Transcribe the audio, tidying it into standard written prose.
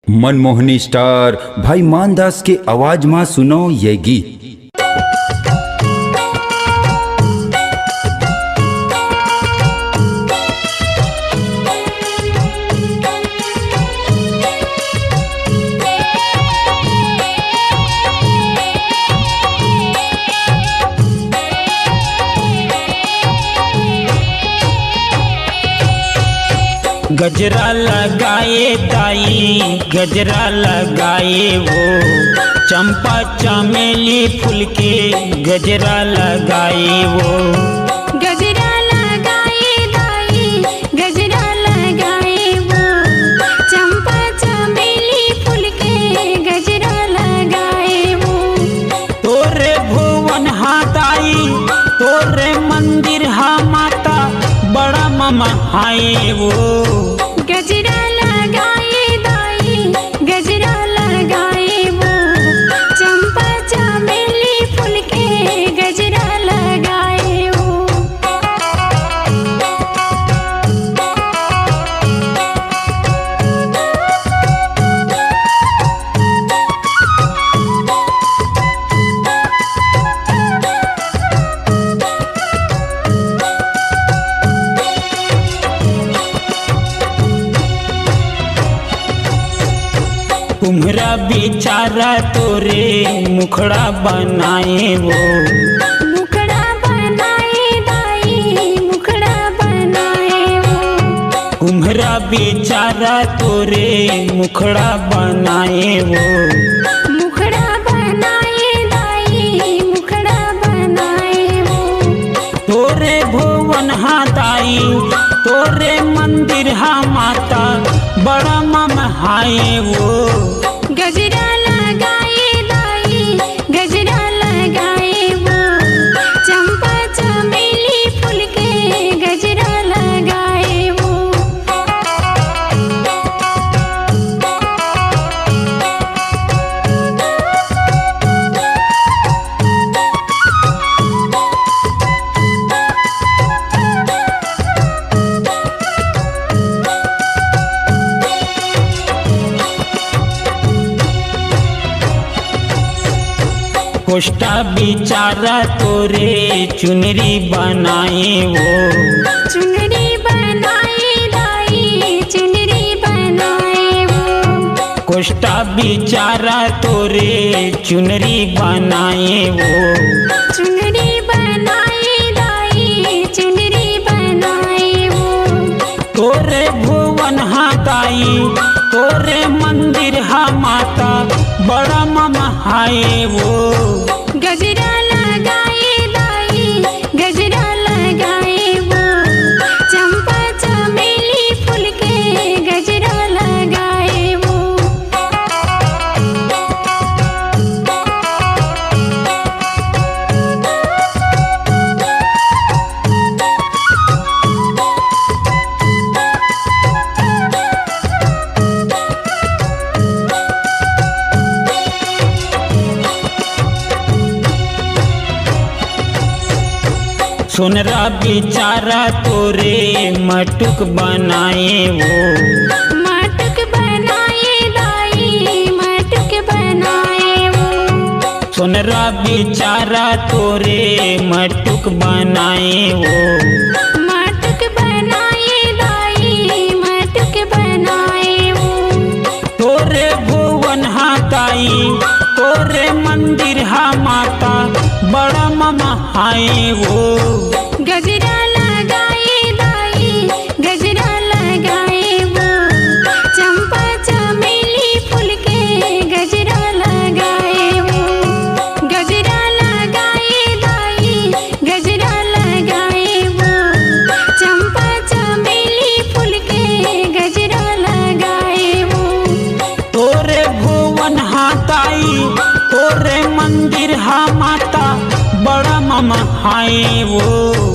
Manmohini star भाई मानदास के आवाज में सुनो ये गीत। गजरा लगाए दाई गजरा लगाए वो चंपा चमेली फूल के गजरा लगाए वो गजरा लगाए दाई गजरा लगाए वो चंपा चमेली फूल के गजरा लगाए वो। तोरे भुवन हा दाई तोरे मंदिर हा माता बड़ा ममा हाय वो गजरा लगाए दाई गजरा लगाए वो चंपा चमेली फूल के गजरा लगाए वो। तुम्हरा बेचारा तोरे मुखड़ा बनाए वो मुखड़ा बनाए दाई मुखड़ा बनाए वो। तुम्हरा बेचारा तोरे मुखड़ा बनाए वो मुखड़ा बनाए दाई मुखड़ा बनाए वो। तोरे भुवन हा दाई तोरे मंदिर हा माता बड़ा मम हाय वो गजरा लगाए दाई गजरा लगाए वो चंपा चमेली फूल के गजरा लगाए वो। कोष्टा बेचारा तोरे चुनरी बनाए वो चुनरी बनाए दाई चुनरी बनाए वो। कोष्टा बेचारा तोरे चुनरी बनाए वो चुनरी बनाए दाई चुनरी बनाए वो। तोरे भुवन हा दाई तोरे मंदिर हा माता बड़ा ममा हाय वो गजरा लगाए दाई गजरा लगाए वो चंपा चमेली फूल के गजरा लगाए वो। सोनरा बेचारा तोरे मटुक बनाए वो मटक बनाए दाई मटक बनाए वो। सोनरा बेचारा तोरे मटुक बनाए वो मटक बनाए दाई मटक बनाए वो। तोरे भुवन हा दाई तोरे मंदिर हा माता बड़ा ममा हाय वो गजरा लगाए दाई गजरा लगाए वो चंपा चमेली फूल के गजरा लगाए वो। गजरा लगाए दाई गजरा लगाए वो चंपा चमेली फूल के गजरा लगाए वो। तोरे भुवन हा दाई तोरे मंदिर हा माता बड़ा ममा हाय वो।